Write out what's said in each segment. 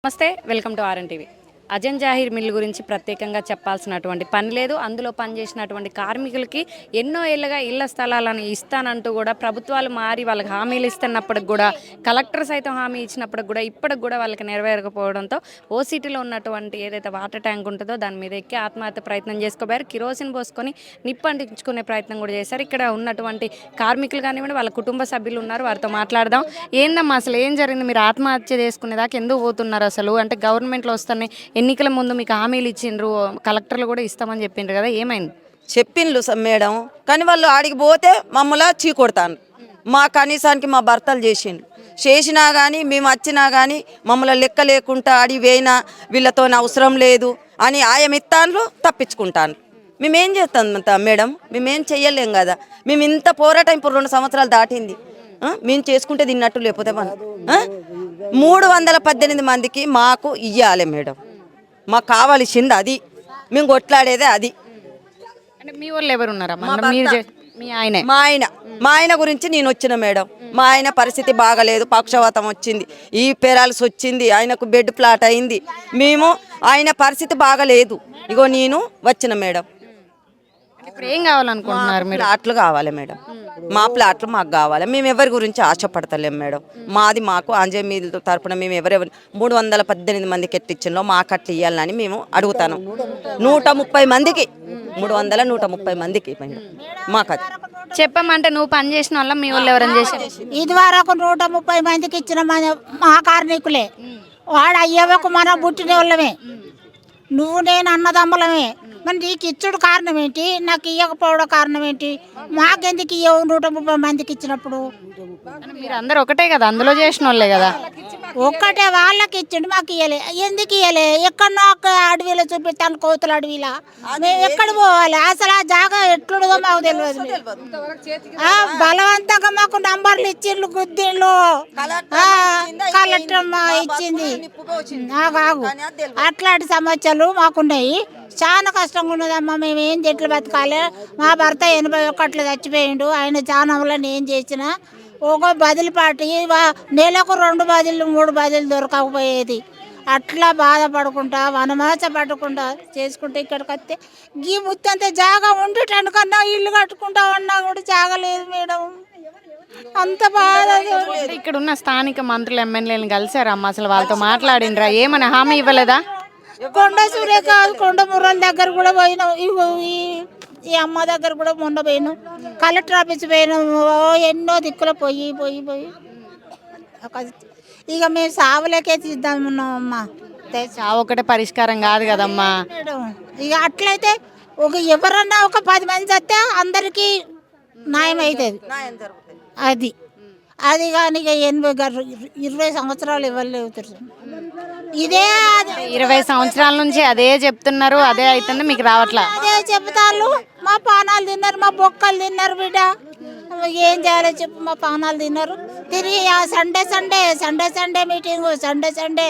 నమస్తే, welcome to RN TV. అజన్ జాహీర్ మిల్ గురించి ప్రత్యేకంగా చెప్పాల్సినటువంటి పని లేదు. అందులో పనిచేసినటువంటి కార్మికులకి ఎన్నో ఏళ్ళుగా ఇళ్ల స్థలాలను ఇస్తానంటూ కూడా ప్రభుత్వాలు మారి వాళ్ళకి హామీలు ఇస్తున్నప్పటికి కూడా, కలెక్టర్ సైతం హామీ ఇచ్చినప్పటికి కూడా ఇప్పటికి కూడా వాళ్ళకి నెరవేరకపోవడంతో ఓసీటీలో ఉన్నటువంటి ఏదైతే వాటర్ ట్యాంక్ ఉంటుందో దాని మీద ఎక్కి ఆత్మహత్య ప్రయత్నం చేసుకోబోయారు. కిరోసిన్ పోసుకొని నిప్పంటించుకునే ప్రయత్నం కూడా చేశారు. ఇక్కడ ఉన్నటువంటి కార్మికులు కానివ్వండి, వాళ్ళ కుటుంబ సభ్యులు ఉన్నారు, వారితో మాట్లాడదాం. ఏందమ్మా అసలు ఏం జరిగింది? మీరు ఆత్మహత్య చేసుకునేదాకా ఎందుకు పోతున్నారు? అసలు అంటే గవర్నమెంట్లో వస్తున్నాయి, ఎన్నికల ముందు మీకు హామీలు ఇచ్చిండ్రు, కలెక్టర్లు కూడా ఇస్తామని చెప్పిండ్రు కదా, ఏమైంది? చెప్పిండ్రు మేడం, కానీ వాళ్ళు ఆడికి పోతే మమ్మల్ని చీకొడతాను. మా కనీసానికి మా భర్తలు చేసినా కానీ మేము వచ్చినా కానీ మమ్మల్ని లెక్క లేకుండా ఆడి వేయినా వీళ్ళతో అవసరం లేదు అని ఆయమిత్తాన్లు తప్పించుకుంటాను. మేమేం చేస్తాం మేడం? మేమేం చెయ్యలేం కదా. మేము ఇంత పోరాటం ఇప్పుడు 2 సంవత్సరాలు దాటింది. మేము చేసుకుంటే తిన్నట్టు, లేకపోతే మనం 318 మందికి మాకు ఇయ్యాలి మేడం. మాకు కావాల్సింది అది, మేము కొట్లాడేదే అది. అంటే మీ వాళ్ళు ఎవరు ఉన్నారమ్మా? మా ఆయన గురించి నేను వచ్చిన మేడం. మా ఆయన పరిస్థితి బాగలేదు, పక్షవాతం వచ్చింది, ఈ పెరాల్సి వచ్చింది, ఆయనకు బెడ్ ఫ్లాట్ అయింది. మేము ఆయన పరిస్థితి బాగలేదు, ఇగో నేను వచ్చిన మేడం. ఇప్పుడు ఏం కావాలనుకుంటున్నారు మీరు? ప్లాట్లు కావాలి మేడం, మా ప్లాట్లు మాకు కావాలి. మేము ఎవరి గురించి ఆశపడతలేం మేడం. మాకు ఆంజనేయ మిల్ తరపున మేము ఎవరెవరు 318 మందికి ఎట్టిచ్చినలో మాకు అట్లా ఇవ్వాలని మేము అడుగుతాను. 130 మందికి 130 మందికి మాకు అది చెప్పమంటే నువ్వు పని చేసిన వల్ల మీ వాళ్ళు ఎవరైనా చేశారు? ఇది వరకు 130 మందికి ఇచ్చిన మా కార్మికులే. వాడు అయ్యవకు మనం పుట్టిన వాళ్ళమే, నువ్వు నేను అన్నదమ్ములమే. మరి నీకు ఇచ్చుడు కారణం ఏంటి, నాకు ఇవ్వకపోవడం కారణం ఏంటి? మాకెందుకు ఇవ్వవు 130 మందికి ఇచ్చినప్పుడు? మీరు అందరు ఒకటే కదా, అందులో చేసిన వాళ్ళే కదా. ఒక్కటే వాళ్ళకి ఇచ్చిండు, మాకు ఇవ్వలే. ఎందుకు ఇవ్వలే? ఎక్కడో అడవిలో చూపిస్తాను, కోతుల అడవిలా. మేము ఎక్కడ పోవాలి? అసలు ఆ జాగా ఎట్లుండదో మాకు తెలియదు. బలవంతంగా మాకు నంబర్లు ఇచ్చిండ్రు, గుద్దిండ్లు. కలెక్టర్ ఇచ్చింది. అట్లాంటి సమస్యలు మాకున్నాయి. చాలా కష్టంగా ఉన్నదమ్మా. మేము ఏం చెట్లు బతకాలి. మా భర్త 81 చచ్చిపోయిండు. ఆయన జానంలో నేను చేసిన ఒక బదిలిపాటి నెలకు 2 బదిలు 3 బదిలు దొరకకపోయేది. అట్లా బాధపడుకుంటా వనమాస పడకుండా చేసుకుంటే ఇక్కడికి వస్తే ఈ ముత్తంత జాగా ఉండేటండు కన్నా ఇల్లు కట్టుకుంటా ఉన్నా కూడా జాగా లేదు మేడం. అంత బాధ. ఇక్కడ ఉన్న స్థానిక మంత్రులు ఎమ్మెల్యేలను కలిసారమ్మా? అసలు వాళ్ళతో మాట్లాడినరా? ఏమైనా హామీ ఇవ్వలేదా? కొండ సూర్యక కొండ ముర్రల దగ్గర కూడా పోయినాం, ఈ అమ్మ దగ్గర కూడా మొన్న పోయినాం, కలెక్టర్ ఆఫీస్ పోయినాం. ఎన్నో దిక్కులో పోయి ఇక మేము సావులకే తీద్దామన్నాం అమ్మా. చావు ఒకటే పరిష్కారం కాదు కదమ్మా. ఇక అట్లయితే ఎవరన్నా ఒక 10 మంది వస్తే అందరికీ న్యాయం అవుతుంది. అది కానీ ఇక 20 సంవత్సరాలు ఇవ్వలేవు. ఇదే 20 సంవత్సరాల నుంచి అదే చెప్తున్నారు, అదే అవుతుంది, మీకు రావట్లా? అదే చెప్తారు. మా పానాలు తిన్నారు, మా బొక్కలు తిన్నారు బిడ్డ. ఏం చేయాలో చెప్పు. మా పానాలు తిన్నారు. తిరిగి సండే మీటింగ్, సండే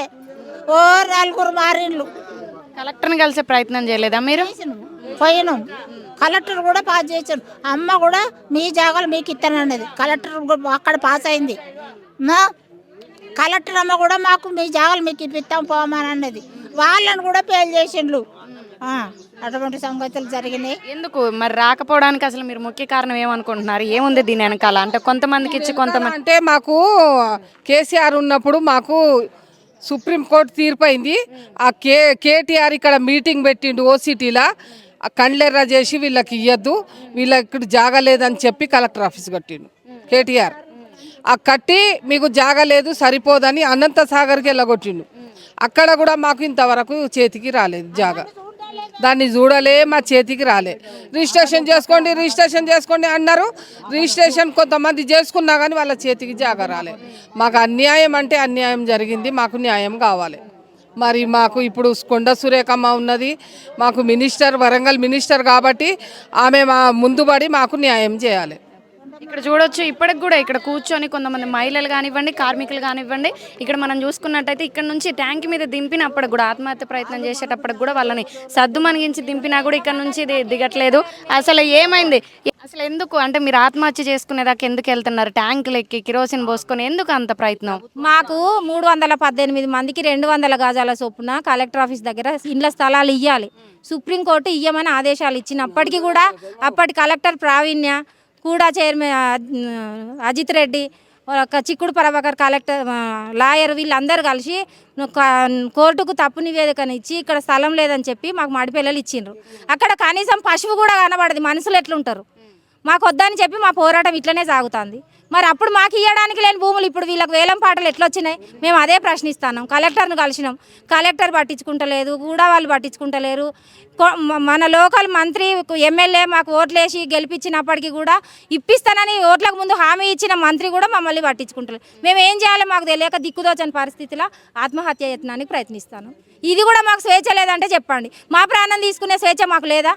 ఓ 4 మారిండ్లు. కలెక్టర్ని కలిసే ప్రయత్నం చేయలేదా మీరు? పోయినాం, కలెక్టర్ కూడా పాస్ చేశాను. అమ్మ కూడా మీ జాగాలు మీకు ఇస్తానన్నది. కలెక్టర్ అక్కడ పాస్ అయింది. కలెక్టర్ అమ్మ కూడా మాకు మీ జాగాలు మీకు ఇప్పిస్తాం పోమని అన్నది. వాళ్ళని కూడా ఫెయిల్ చేసిండ్రు. అటువంటి సంగతులు జరిగినాయి. ఎందుకు మరి రాకపోవడానికి అసలు మీరు ముఖ్య కారణం ఏమనుకుంటున్నారు? ఏముంది దీని వెనకాల? అంటే కొంతమందికి ఇచ్చి కొంతమంది అంటే మాకు కేసీఆర్ ఉన్నప్పుడు మాకు సుప్రీంకోర్టు తీర్పు అయింది. ఆ కేటీఆర్ ఇక్కడ మీటింగ్ పెట్టిండు ఓసీటీలా, కండ్లెర్ర చేసి వీళ్ళకి ఇవ్వద్దు, వీళ్ళకి ఇక్కడ జాగా లేదని చెప్పి కలెక్టర్ ఆఫీస్ కట్టిండు కేటీఆర్. ఆ కట్టి మీకు జాగా లేదు సరిపోదని అనంత సాగర్కి వెళ్ళగొట్టిండు. అక్కడ కూడా మాకు ఇంతవరకు చేతికి రాలేదు జాగా. దాన్ని చూడలే, మా చేతికి రాలే. రిజిస్ట్రేషన్ చేసుకోండి అన్నారు. రిజిస్ట్రేషన్ కొంతమంది చేసుకున్నా కానీ వాళ్ళ చేతికి జాగా రాలే. మాకు అన్యాయం అంటే అన్యాయం జరిగింది, మాకు న్యాయం కావాలి. మరి మాకు ఇప్పుడు కొండ సురేఖమ్మ ఉన్నది, మాకు మినిస్టర్, వరంగల్ మినిస్టర్ కాబట్టి ఆమె మా ముందుబడి మాకు న్యాయం చేయాలి. ఇక్కడ చూడొచ్చు ఇప్పటికి కూడా ఇక్కడ కూర్చొని కొంతమంది మహిళలు కానివ్వండి, కార్మికులు కానివ్వండి, ఇక్కడ మనం చూసుకున్నట్టయితే ఇక్కడ నుంచి ట్యాంక్ మీద దింపినప్పుడు కూడా ఆత్మహత్య ప్రయత్నం చేసేటప్పటికి కూడా వాళ్ళని సద్దుమణిగించి దింపినా కూడా ఇక్కడ నుంచి దిగట్లేదు. అసలు ఏమైంది, అసలు ఎందుకు అంటే మీరు ఆత్మహత్య చేసుకునేదాకా ఎందుకు వెళ్తున్నారు? ట్యాంకులు ఎక్కి కిరోసిన్ పోసుకొని ఎందుకు అంత ప్రయత్నం? మాకు 318 మందికి 200 గజాల చొప్పున కలెక్టర్ ఆఫీస్ దగ్గర ఇండ్ల స్థలాలు ఇవ్వాలి. సుప్రీంకోర్టు ఇయ్యమని ఆదేశాలు ఇచ్చినప్పటికీ కూడా అప్పటి కలెక్టర్ ప్రావీణ్య కూడా చైర్మన్ అజిత్ రెడ్డి, చిక్కుడు ప్రభాకర్ కలెక్టర్ లాయర్ వీళ్ళందరూ కలిసి కోర్టుకు తప్పు నివేదికను ఇచ్చి ఇక్కడ స్థలం లేదని చెప్పి మాకు మడిపిల్లలు ఇచ్చిండ్రు. అక్కడ కనీసం పశువు కూడా కనబడదు, మనుషులు ఎట్లుంటారు? మాకు వద్దని చెప్పి మా పోరాటం ఇట్లనే సాగుతుంది. మరి అప్పుడు మాకు ఇవ్వడానికి లేని భూములు ఇప్పుడు వీళ్ళకి వేలం పాటలు ఎట్లొచ్చినాయి? మేము అదే ప్రశ్నిస్తున్నాం. కలెక్టర్ను కలిసినాం, కలెక్టర్ పట్టించుకుంటలేదు, కూడా వాళ్ళు పట్టించుకుంటలేరు. మన లోకల్ మంత్రి ఎమ్మెల్యే మాకు ఓట్లేసి గెలిపించినప్పటికీ కూడా ఇప్పిస్తానని ఓట్లకు ముందు హామీ ఇచ్చిన మంత్రి కూడా మమ్మల్ని పట్టించుకుంటలేదు. మేము ఏం చేయాలో మాకు తెలియక దిక్కుదోచని పరిస్థితిలో ఆత్మహత్య యత్నానికి ప్రయత్నిస్తాను. ఇది కూడా మాకు స్వేచ్ఛ లేదంటే చెప్పండి, మా ప్రాణం తీసుకునే స్వేచ్ఛ మాకు లేదా?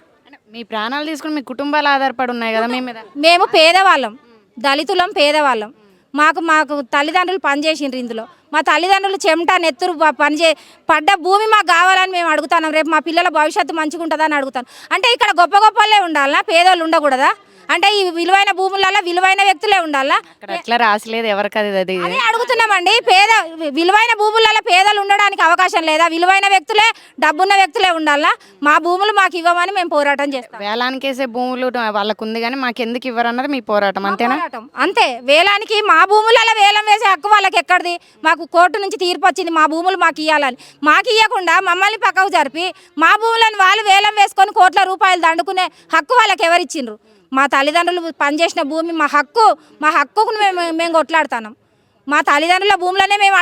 మీ ప్రాణాలు తీసుకుని మీ కుటుంబాలు ఆధారపడి ఉన్నాయి కదా మీ మీద. మేము పేదవాళ్ళం, దళితులం, పేదవాళ్ళం. మాకు తల్లిదండ్రులు పనిచేసిండ్రు ఇందులో. మా తల్లిదండ్రులు చెమట నెత్తురు పడ్డ భూమి మాకు కావాలని మేము అడుగుతున్నాం. రేపు మా పిల్లల భవిష్యత్తు మంచిగా ఉంటుందని అడుగుతాను. అంటే ఇక్కడ గొప్ప గొప్పలే ఉండాలనా, పేదోళ్ళు ఉండకూడదా? అంటే ఈ విలువైన భూములలో విలువైన వ్యక్తులే ఉండాలా? అక్కడ ఎట్లా రాసలేదు ఎవరికి అది అదే అడుగుతున్నామండి. విలువైన భూములలో పేదలు ఉండడానికి అవకాశం లేదా? విలువైన వ్యక్తులే, డబ్బున్న వ్యక్తులే ఉండాలా? మా భూములు మాకు ఇవ్వమని మేము పోరాటం చేస్తాం. వేలానికేసే భూములు వాళ్ళకు ఉంది కానీ మాకు ఎందుకు ఇవ్వరు అన్నది మీ పోరాటం, అంతేనా? అంతే. వేలానికి మా భూములలో వేలం వేసే హక్కు వాళ్ళకి ఎక్కడిది? మాకు కోర్టు నుంచి తీర్పు వచ్చింది మా భూములు మాకు ఇవ్వాలని. మాకు ఇవ్వకుండా మమ్మల్ని పక్కకు జరిపి మా భూములను వాళ్ళు వేలం వేసుకొని కోట్ల రూపాయలు దండుకునే హక్కు వాళ్ళకి ఎవరిచ్చిండ్రు? మా తల్లిదండ్రులు పనిచేసిన భూమి మా హక్కును మేము కొట్లాడుతున్నాం. మా తల్లిదండ్రుల భూములనే మేము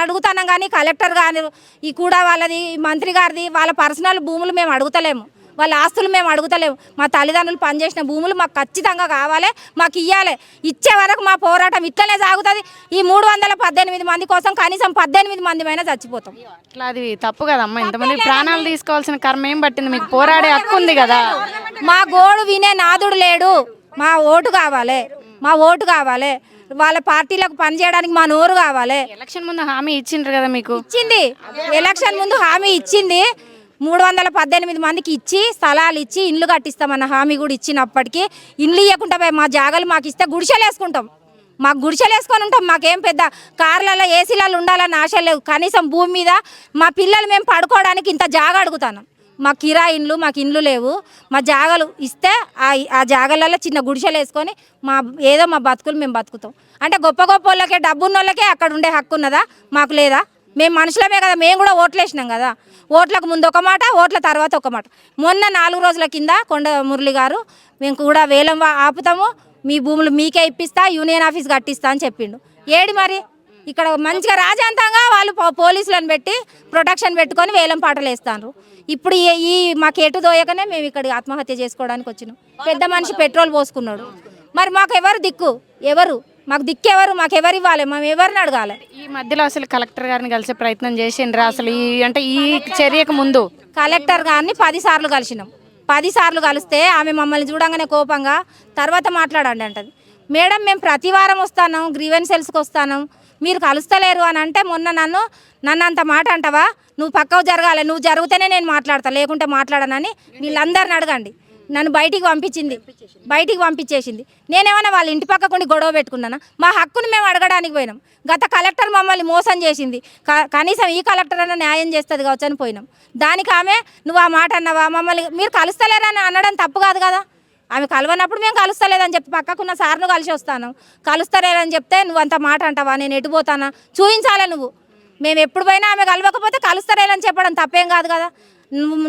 అడుగుతున్నాం కానీ కలెక్టర్ కానీ ఈ కూడా వాళ్ళది, మంత్రి గారిది, వాళ్ళ పర్సనల్ భూములు మేము అడుగుతలేము, వాళ్ళ ఆస్తులు మేము అడుగుతలేము. మా తల్లిదండ్రులు పనిచేసిన భూములు మాకు ఖచ్చితంగా కావాలి, మాకు ఇవ్వాలి. ఇచ్చే వరకు మా పోరాటం ఇట్లనే సాగుతుంది. ఈ 318 మంది కోసం కనీసం 18 మందిమైనా చచ్చిపోతాం. అట్లా అది తప్పు కదమ్మా. ఇంతమంది ప్రాణాలు తీసుకోవాల్సిన కర్మ ఏం పట్టింది? మీకు పోరాడే హక్కు ఉంది కదా. మా గోడు వినే నాదుడు లేడు. మా ఓటు కావాలి. వాళ్ళ పార్టీలకు పనిచేయడానికి మా నోరు కావాలి. ఎలక్షన్ ముందు హామీ ఇచ్చిండ్రు కదా మీకు. ఇచ్చింది, ఎలక్షన్ ముందు హామీ ఇచ్చింది. 318 మందికి ఇచ్చి స్థలాలు ఇచ్చి ఇండ్లు కట్టిస్తామన్న హామీ కూడా ఇచ్చినప్పటికీ ఇండ్లు ఇవ్వకుండా మా జాగాలు మాకు ఇస్తే గుడిసెలు వేసుకుంటాం. మాకు గుడిసెలు వేసుకొని ఉంటాం. మాకేం పెద్ద కార్లలో ఏసీలలో ఉండాలని ఆశ లేవు. కనీసం భూమి మీద మా పిల్లలు మేము పడుకోవడానికి ఇంత జాగా అడుగుతాను. మా కిరాయి ఇండ్లు, మాకు ఇండ్లు లేవు. మా జాగాలు ఇస్తే ఆ జాగాలలో చిన్న గుడిసెలు వేసుకొని ఏదో మా బతుకులు మేము బతుకుతాం. అంటే గొప్ప గొప్ప వాళ్ళకే, డబ్బున్న వాళ్ళకే అక్కడ ఉండే హక్కు ఉన్నదా? మాకు లేదా? మేము మనుషులమే కదా, మేము కూడా ఓట్లేసినాం కదా. ఓట్లకు ముందు ఒక మాట, ఓట్ల తర్వాత ఒక మాట. మొన్న 4 రోజుల కింద కొండ మురళి గారు మేము కూడా వేలం ఆపుతాము, మీ భూములు మీకే ఇప్పిస్తా, యూనియన్ ఆఫీస్ కట్టిస్తా అని చెప్పిండు. ఏడి మరి ఇక్కడ మంచిగా రాజాంతంగా వాళ్ళు పోలీసులను పెట్టి ప్రొటెక్షన్ పెట్టుకొని వేలం పాటలు వేస్తాను. ఇప్పుడు ఈ మాకు ఎటు దోయకనే మేము ఇక్కడ ఆత్మహత్య చేసుకోవడానికి వచ్చినాం. పెద్ద మనిషి పెట్రోల్ పోసుకున్నాడు. మరి మాకు ఎవరు దిక్కు? మాకు దిక్కెవరు? మాకు ఎవరు ఇవ్వాలి? మేము ఎవరిని అడగాలి? ఈ మధ్యలో అసలు కలెక్టర్ గారిని కలిసే ప్రయత్నం చేసిండ్రా? అసలు ఈ చర్యకు ముందు కలెక్టర్ గారిని 10 సార్లు కలిసినాం. 10 సార్లు కలిస్తే ఆమె మమ్మల్ని చూడంగానే కోపంగా తర్వాత మాట్లాడండి అంటది. మేడం, మేము ప్రతి వారం వస్తాను, గ్రీవెన్సెల్స్కి వస్తాను, మీరు కలుస్తలేరు అని అంటే మొన్న నన్ను అంత మాట అంటావా? నువ్వు పక్కకు జరగాలి, నువ్వు జరిగితేనే నేను మాట్లాడతా, లేకుంటే మాట్లాడనని వీళ్ళందరిని అడగండి. నన్ను బయటికి పంపించేసింది. నేనేమన్నా వాళ్ళ ఇంటి పక్కకుండి గొడవ పెట్టుకున్నానా? మా హక్కును మేము అడగడానికి పోయినాం. గత కలెక్టర్ మమ్మల్ని మోసం చేసింది, కనీసం ఈ కలెక్టర్ అన్న న్యాయం చేస్తుంది కావచ్చు అని పోయినాం. దానికి ఆమె నువ్వు ఆ మాట అన్నావా? మమ్మల్ని మీరు కలుస్తలేరని అనడం తప్పు కాదు కదా. ఆమె కలవనప్పుడు మేము కలుస్తలేదని చెప్పి పక్కకున్న సార్ను కలిసి వస్తాను. కలుస్తలేరని చెప్తే నువ్వు అంత మాట అంటావా? నేను ఎటు పోతానా? చూపించాలి నువ్వు. మేము ఎప్పుడు పోయినా ఆమె కలవకపోతే కలుస్తలేరని చెప్పడం తప్పేం కాదు కదా.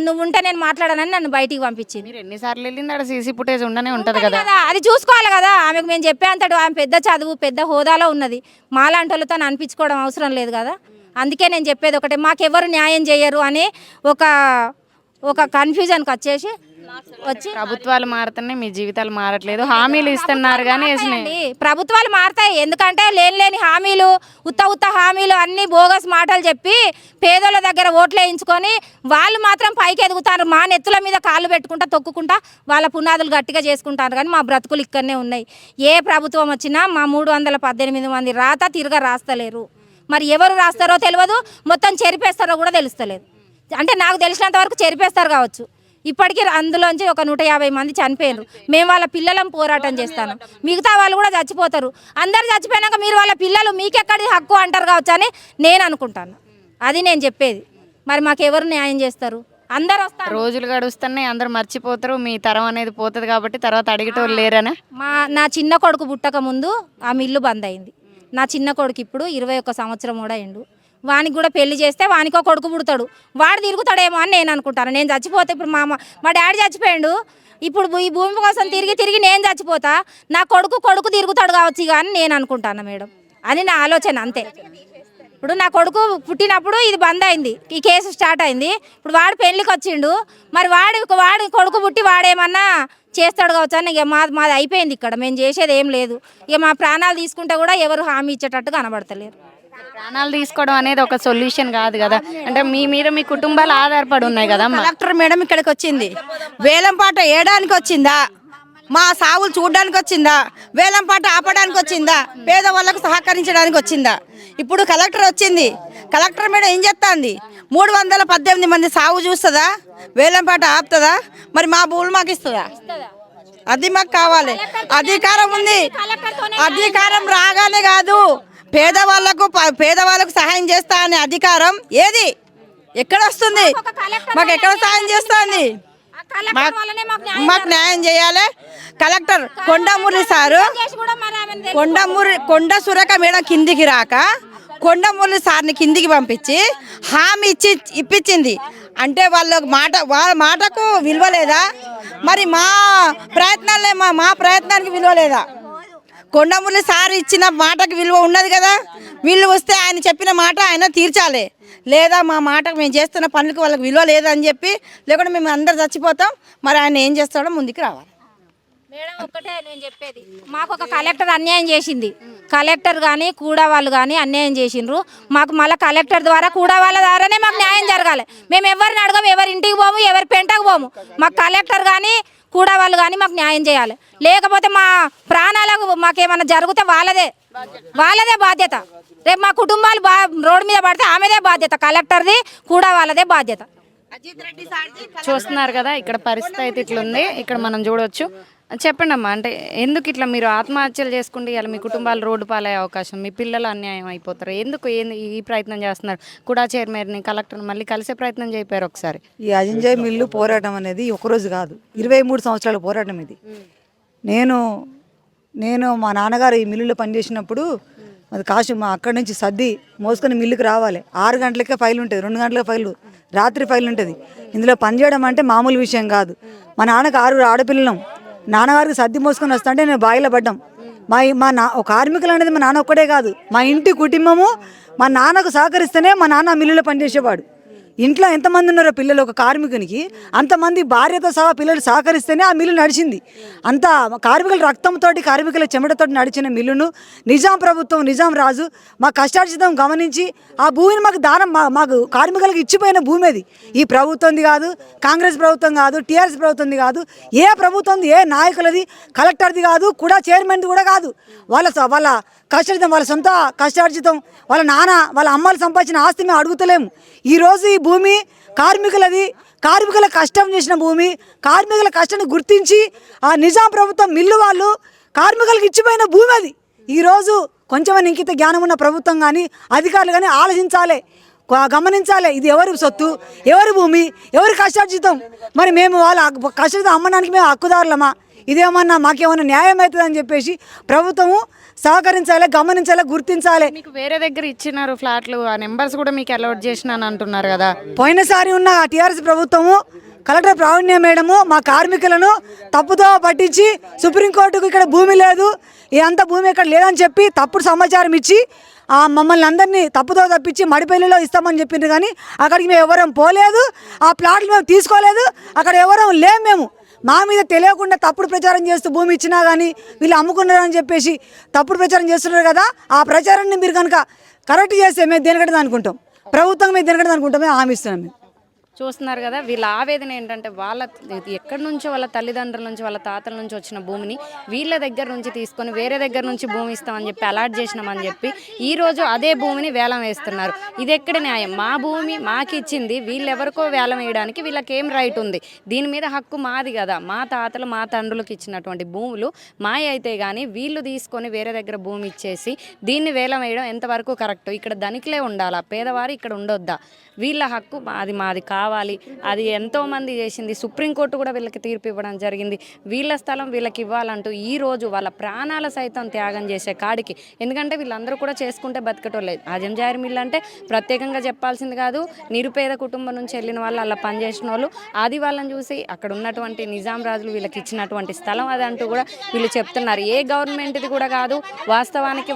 నువ్వు ఉంటే నేను మాట్లాడానని నన్ను బయటికి పంపించింది. మీరు ఎన్నిసార్లు వెళ్ళింది? అక్కడ సీసీ ఫుటేజ్ ఉండనే ఉంటుంది కదా. అది చూసుకోవాలి కదా. ఆమెకు మేము చెప్పేంతటి ఆమె పెద్ద చదువు, పెద్ద హోదాలో ఉన్నది. మాలాంటి వాళ్ళతో అనిపించుకోవడం అవసరం లేదు కదా. అందుకే నేను చెప్పేది ఒకటే, మాకెవరు న్యాయం చేయరు అని ఒక కన్ఫ్యూజన్కి వచ్చేసి వచ్చి ప్రభుత్వాలు మారుతున్నాయి, మీ జీవితాలు మారట్లేదు. హామీలు ఇస్తున్నారు కానీ మారతాయండి. ప్రభుత్వాలు మారతాయి. ఎందుకంటే లేని హామీలు, ఉత్త హామీలు అన్ని బోగస్ మాటలు చెప్పి పేదోళ్ళ దగ్గర ఓట్లు వేయించుకొని వాళ్ళు మాత్రం పైకి ఎదుగుతారు. మా నెత్తుల మీద కాళ్ళు పెట్టుకుంటా తొక్కుకుంటా వాళ్ళ పునాదులు గట్టిగా చేసుకుంటారు. కానీ మా బ్రతుకులు ఇక్కడనే ఉన్నాయి. ఏ ప్రభుత్వం వచ్చినా మా 318 మంది రాత తిరగ రాస్తలేరు. మరి ఎవరు రాస్తారో తెలియదు, మొత్తం చెరిపేస్తారో కూడా తెలుస్తలేదు. అంటే నాకు తెలిసినంత వరకు చెరిపేస్తారు కావచ్చు. ఇప్పటికీ అందులోంచి ఒక 150 మంది చనిపోయారు. మేము వాళ్ళ పిల్లలం పోరాటం చేస్తాను, మిగతా వాళ్ళు కూడా చచ్చిపోతారు. అందరు చచ్చిపోయినాక మీరు వాళ్ళ పిల్లలు మీకెక్కడి హక్కు అంటారు కావచ్చు అని నేను అనుకుంటాను. అది నేను చెప్పేది. మరి మాకెవరు న్యాయం చేస్తారు? అందరు వస్తారు, రోజులు గడుస్తున్నాయి, అందరూ మర్చిపోతారు, మీ తరం అనేది పోతుంది కాబట్టి తర్వాత అడిగేటోళ్ళు లేరనే. నా చిన్న కొడుకు పుట్టక ముందు ఆ మిల్లు బంద్ అయింది. నా చిన్న కొడుకు ఇప్పుడు 21 సంవత్సరం కూడా అయిండు. వానికి కూడా పెళ్లి చేస్తే వానికో కొడుకు పుడతాడు, వాడు తిరుగుతాడేమో అని నేను అనుకుంటాను. నేను చచ్చిపోతే ఇప్పుడు మా డాడీ చచ్చిపోయాడు, ఇప్పుడు ఈ భూమి కోసం తిరిగి నేను చచ్చిపోతా, నా కొడుకు తిరుగుతాడు కావచ్చు ఇక అని నేను అనుకుంటాను మేడం. అని నా ఆలోచన అంతే. ఇప్పుడు నా కొడుకు పుట్టినప్పుడు ఇది బంద్ అయింది, ఈ కేసు స్టార్ట్ అయింది. ఇప్పుడు వాడు పెళ్లికి వచ్చిండు, మరి వాడి కొడుకు పుట్టి వాడేమన్నా చేస్తాడు కావచ్చు అని ఇక మాది అయిపోయింది. ఇక్కడ మేము చేసేది ఏం లేదు. ఇక మా ప్రాణాలు తీసుకుంటే కూడా ఎవరు హామీ ఇచ్చేటట్టు కనబడతలేరు. ప్రాణాలు తీసుకోవడం అనేది ఒక సొల్యూషన్ కాదు కదా. అంటే మీ మీద మీ కుటుంబాలు ఆధారపడి ఉన్నాయి కదా. కలెక్టర్ మేడం ఇక్కడికి వచ్చింది, వేలం పాట వేయడానికి వచ్చిందా, మా సావులు చూడడానికి వచ్చిందా, వేలం పాట ఆపడానికి వచ్చిందా, పేదవాళ్ళకు సహకరించడానికి వచ్చిందా? ఇప్పుడు కలెక్టర్ వచ్చింది, కలెక్టర్ మేడం ఏం చెప్తాంది? 318 మంది సాగు చూస్తుందా, వేలం పాట ఆపుతుందా? మరి మా భూములు మాకు ఇస్తుందా? అది మాకు కావాలి. అధికారం ఉంది, అధికారం రాగానే కాదు, పేదవాళ్ళకు సహాయం చేస్తా అనే అధికారం ఏది ఎక్కడ వస్తుంది? మాకు ఎక్కడ సహాయం చేస్తుంది? మాకు న్యాయం చేయాలి. కలెక్టర్ కొండమురళి సారు, కొండ సురేఖ మేడం కిందికి రాక కొండమురళి సార్ని కిందికి పంపించి హామీ ఇప్పించింది అంటే వాళ్ళ మాటకు విలువ లేదా? మరి మా ప్రయత్నానికి విలువ లేదా? కొండమురళి సార్ ఇచ్చిన మాటకి విలువ ఉన్నది కదా. వీళ్ళు వస్తే ఆయన చెప్పిన మాట ఆయన తీర్చాలి, లేదా మా మాటకు మేము చేస్తున్న పనులకు వాళ్ళకి విలువ లేదని చెప్పి, లేకుంటే మేము అందరు చచ్చిపోతాం. మరి ఆయన ఏం చేస్తాడో ముందుకు రావాలి. మేడం ఒక్కటే నేను చెప్పేది, మాకు ఒక కలెక్టర్ అన్యాయం చేసింది. కలెక్టర్ కానీ కూడా వాళ్ళు కానీ అన్యాయం చేసిండ్రు. మాకు మళ్ళీ కలెక్టర్ ద్వారా కూడా వాళ్ళ ద్వారానే మాకు న్యాయం జరగాలి. మేము ఎవరిని అడగము, ఎవరి ఇంటికి పోము, ఎవరి పెంటకు పోము. మాకు కలెక్టర్ కానీ కూడా వాళ్ళు కానీ మాకు న్యాయం చేయాలి. లేకపోతే మా ప్రాణాలకు మాకేమన్నా జరిగితే వాళ్ళదే బాధ్యత. రేపు మా కుటుంబాలు రోడ్డు మీద పడితే ఆమెదే బాధ్యత, కలెక్టర్ది కూడా వాళ్ళదే బాధ్యత. చూస్తున్నారు కదా ఇక్కడ పరిస్థితి అయితే ఇట్లుంది. ఇక్కడ మనం చూడవచ్చు. చెప్పండి అమ్మా, అంటే ఎందుకు ఇట్లా మీరు ఆత్మహత్యలు చేసుకుంటే ఇలా మీ కుటుంబాలు రోడ్డు పాలయ్యే అవకాశం, మీ పిల్లలు అన్యాయం అయిపోతారు, ఎందుకు ఈ ప్రయత్నం చేస్తున్నారు? కూడా చైర్మన్ని కలెక్టర్ని మళ్ళీ కలిసే ప్రయత్నం చేపారు ఒకసారి. ఈ అజంజాయ్ మిల్లు పోరాటం అనేది ఒకరోజు కాదు, 23 సంవత్సరాల పోరాటం ఇది. నేను మా నాన్నగారు ఈ మిల్లులో పనిచేసినప్పుడు అది మా అక్కడి నుంచి సర్ది మోసుకొని మిల్లుకి రావాలి. 6 గంటలకే ఫైల్ ఉంటుంది, 2 గంటలకే ఫైలు, రాత్రి ఫైల్ ఉంటుంది. ఇందులో పనిచేయడం అంటే మామూలు విషయం కాదు. మా నాన్నకు 6 ఆడపిల్లలం, నాన్నగారికి సర్ది మోసుకొని వస్తుంటే నేను బాయిలో పడ్డాం. ఒక కార్మికులు అనేది మా నాన్న ఒక్కడే కాదు, మా ఇంటి కుటుంబము మా నాన్నకు సహకరిస్తేనే మా నాన్న మిల్లులో పనిచేసేవాడు. ఇంట్లో ఎంతమంది ఉన్నారో పిల్లలు, ఒక కార్మికునికి అంతమంది భార్యతో సహా పిల్లలు సహకరిస్తేనే ఆ మిల్లు నడిచింది. అంత కార్మికుల రక్తంతో, కార్మికుల చెమటతో నడిచిన మిల్లును నిజాం ప్రభుత్వం, నిజాం రాజు మా కష్టార్జితం గమనించి ఆ భూమిని మాకు దానం, మాకు కార్మికులకు ఇచ్చిపోయిన భూమి అది. ఈ ప్రభుత్వంది కాదు, కాంగ్రెస్ ప్రభుత్వం కాదు, టీఆర్ఎస్ ప్రభుత్వంది కాదు, ఏ ప్రభుత్వంది, ఏ నాయకులది, కలెక్టర్ది కాదు, కూడా చైర్మన్ది కూడా కాదు. వాళ్ళ కష్టార్జితం, వాళ్ళ సొంత కష్టార్జితం, వాళ్ళ నాన్న వాళ్ళ అమ్మలు సంపాదించిన ఆస్తి మేము అడుగుతలేము. ఈరోజు ఈ భూమి కార్మికులది, కార్మికుల కష్టం చేసిన భూమి, కార్మికుల కష్టాన్ని గుర్తించి ఆ నిజాం ప్రభుత్వం మిల్లు వాళ్ళు కార్మికులకు ఇచ్చిపోయిన భూమి అది. ఈరోజు కొంచెం ఇంకిత జ్ఞానం ఉన్న ప్రభుత్వం కానీ అధికారులు కానీ ఆలోచించాలి, గమనించాలి. ఇది ఎవరి సొత్తు, ఎవరి భూమి, ఎవరి కష్టార్జితం. మరి మేము వాళ్ళ కష్టార్జితం అమ్మడానికి మేము హక్కుదారులమా? ఇదేమన్నా మాకేమన్నా న్యాయం అవుతుందని చెప్పేసి ప్రభుత్వము సహకరించాలి, గమనించాలి, గుర్తించాలి. మీకు వేరే దగ్గర ఇచ్చినారు ఫ్లాట్లు, ఆ నెంబర్స్ కూడా మీకు అలౌట్ చేసినాను అంటున్నారు కదా. పోయినసారి ఉన్న టీఆర్ఎస్ ప్రభుత్వము కలెక్టర్ ప్రావీణ్య మేడము మా కార్మికులను తప్పుదో పట్టించి సుప్రీంకోర్టుకు ఇక్కడ భూమి లేదు, ఇదంతా భూమి ఇక్కడ లేదని చెప్పి తప్పుడు సమాచారం ఇచ్చి మమ్మల్ని అందరినీ తప్పుదో తప్పించి మడిపల్లిలో ఇస్తామని చెప్పిండ్రు. కానీ అక్కడికి మేము ఎవరం పోలేదు, ఆ ప్లాట్లు మేము తీసుకోలేదు, అక్కడ ఎవరం లేము. మేము మా మీద తెలియకుండా తప్పుడు ప్రచారం చేస్తూ భూమి ఇచ్చినా కానీ వీళ్ళు అమ్ముకున్నారని చెప్పేసి తప్పుడు ప్రచారం చేస్తున్నారు కదా. ఆ ప్రచారాన్ని మీరు కనుక కరెక్ట్ చేస్తే మేము దేనికంటే అనుకుంటాం, ప్రభుత్వం మీద దేనికంటే అనుకుంటాం, మేము హామీ ఇస్తున్నాం. మేము చూస్తున్నారు కదా, వీళ్ళ ఆవేదన ఏంటంటే వాళ్ళ ఎక్కడి నుంచో వాళ్ళ తల్లిదండ్రుల నుంచి వాళ్ళ తాతల నుంచి వచ్చిన భూమిని వీళ్ళ దగ్గర నుంచి తీసుకొని వేరే దగ్గర నుంచి భూమి ఇస్తామని చెప్పి అలాట్ చేసినామని చెప్పి ఈరోజు అదే భూమిని వేలం వేస్తున్నారు. ఇది ఎక్కడ న్యాయం? మా భూమి మాకు ఇచ్చింది, వీళ్ళెవరికో వేలం వేయడానికి వీళ్ళకి ఏం రైట్ ఉంది? దీని మీద హక్కు మాది కదా. మా తాతలు మా తండ్రులకు ఇచ్చినటువంటి భూములు మాయ అయితే కానీ వీళ్ళు తీసుకొని వేరే దగ్గర భూమి ఇచ్చేసి దీన్ని వేలం వేయడం ఎంతవరకు కరెక్ట్? ఇక్కడ ధనికులే ఉండాలా, పేదవారు ఇక్కడ ఉండొద్దా? వీళ్ళ హక్కు మాది కావాలి. అది ఎంతోమంది చేసింది. సుప్రీంకోర్టు కూడా వీళ్ళకి తీర్పు ఇవ్వడం జరిగింది. వీళ్ళ స్థలం వీళ్ళకి ఇవ్వాలంటూ ఈరోజు వాళ్ళ ప్రాణాల సైతం త్యాగం చేసే కాడికి, ఎందుకంటే వీళ్ళందరూ కూడా చేసుకుంటే బతకటోలేదు. ఆజం జాహిర్ మిల్ అంటే ప్రత్యేకంగా చెప్పాల్సింది కాదు, నిరుపేద కుటుంబం నుంచి వెళ్ళిన వాళ్ళు అలా పనిచేసిన వాళ్ళు, అది వాళ్ళని చూసి అక్కడ ఉన్నటువంటి నిజాం రాజులు వీళ్ళకి ఇచ్చినటువంటి స్థలం అది అంటూ కూడా వీళ్ళు చెప్తున్నారు. ఏ గవర్నమెంట్ది కూడా కాదు, వాస్తవానికి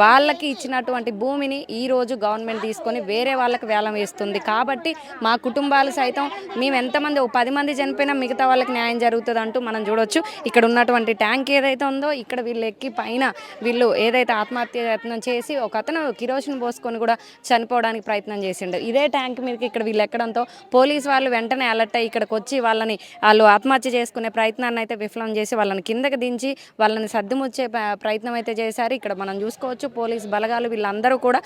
వాళ్ళకి ఇచ్చినటువంటి భూమిని ఈరోజు గవర్నమెంట్ తీసుకొని వేరే వాళ్ళకి వేలం వేస్తుంది. కాబట్టి మా కుటుంబాలు సైతం మేము ఎంతమంది 10 మంది చనిపోయినా మిగతా వాళ్ళకి న్యాయం జరుగుతుంది అంటూ మనం చూడొచ్చు. ఇక్కడ ఉన్నటువంటి ట్యాంక్ ఏదైతే ఉందో ఇక్కడ వీళ్ళు ఎక్కి పైన వీళ్ళు ఏదైతే ఆత్మహత్య యత్నం చేసి ఒక అతను కిరోసిన్ పోసుకొని కూడా చనిపోవడానికి ప్రయత్నం చేసిండు. ఇదే ట్యాంక్ మీదకి ఇక్కడ వీళ్ళు ఎక్కడంతో పోలీసు వాళ్ళు వెంటనే అలర్ట్ అయ్యి ఇక్కడికి వచ్చి వాళ్ళు ఆత్మహత్య చేసుకునే ప్రయత్నాన్ని అయితే విఫలం చేసి వాళ్ళని కిందకి దించి వాళ్ళని సర్దుముచ్చే ప్రయత్నం అయితే చేశారు. ఇక్కడ మనం చూసుకోవచ్చు పోలీసు బలగాలు వీళ్ళందరూ కూడా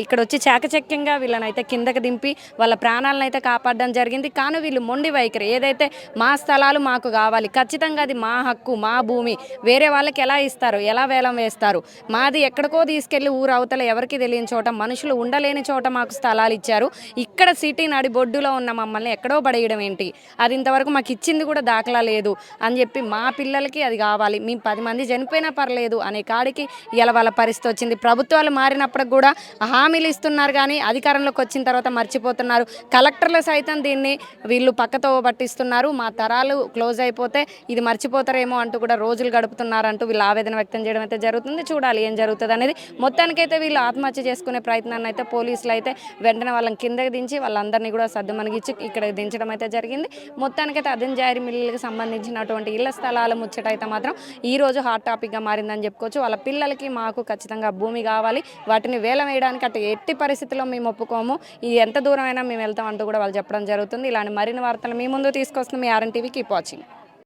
ఇక్కడ వచ్చి చాకచక్యంగా వీళ్ళని అయితే కిందకి దింపి వాళ్ళ ప్రాణాలను అయితే కాపాడడం జరిగింది. కానీ వీళ్ళు మొండి వైఖరి, ఏదైతే మా స్థలాలు మాకు కావాలి, ఖచ్చితంగా అది మా హక్కు, మా భూమి, వేరే వాళ్ళకి ఎలా ఇస్తారు, ఎలా వేలం వేస్తారు? మాది ఎక్కడికో తీసుకెళ్లి ఊరు అవతల ఎవరికి తెలియని చోట, మనుషులు ఉండలేని చోట మాకు స్థలాలు ఇచ్చారు. ఇక్కడ సిటీ నడి బొడ్డులో ఉన్న మమ్మల్ని ఎక్కడో పడేయడం ఏంటి? అది ఇంతవరకు మాకు ఇచ్చింది కూడా దాఖలా లేదు అని చెప్పి మా పిల్లలకి అది కావాలి, మేము 10 మంది చనిపోయినా పర్లేదు అనే కాడికి ఇలా వాళ్ళ పరిస్థితి వచ్చింది. ప్రభుత్వాలు మారినప్పటికి కూడా హామీలు ఇస్తున్నారు కానీ అధికారంలోకి వచ్చిన తర్వాత మర్చిపోతున్నారు. కలెక్టర్లు సైతం దీన్ని వీళ్ళు పక్కతో పట్టిస్తున్నారు. మా తరాలు క్లోజ్ అయిపోతే ఇది మర్చిపోతారేమో అంటూ కూడా రోజులు గడుపుతున్నారంటూ వీళ్ళు ఆవేదన వ్యక్తం చేయడం అయితే జరుగుతుంది. చూడాలి ఏం జరుగుతుంది అనేది. మొత్తానికైతే వీళ్ళు ఆత్మహత్య చేసుకునే ప్రయత్నాన్ని అయితే పోలీసులు అయితే వెంటనే వాళ్ళని కిందకి దించి వాళ్ళందరినీ కూడా సర్దుమణిగించి ఇక్కడ దించడం అయితే జరిగింది. మొత్తానికైతే ఆజం జాహిర్ మిల్లుకి సంబంధించినటువంటి ఇళ్ల స్థలాల ముచ్చట అయితే మాత్రం ఈ రోజు హాట్ టాపిక్గా మారిందని చెప్పుకోవచ్చు. వాళ్ళ పిల్లలకి మాకు ఖచ్చితంగా భూమి కావాలి, వాటిని వేలం వేయడానికి అటు ఎట్టి పరిస్థితుల్లో మేము ఒప్పుకోము, ఇది ఎంత దూరమైనా మేము వెళ్తాం అంటూ కూడా వాళ్ళు చెప్పడం జరుగుతుంది. ఇలాంటి మరిన్ని వార్తలు మీ ముందు తీసుకొస్తుంది మీ RN TV. Keep watching.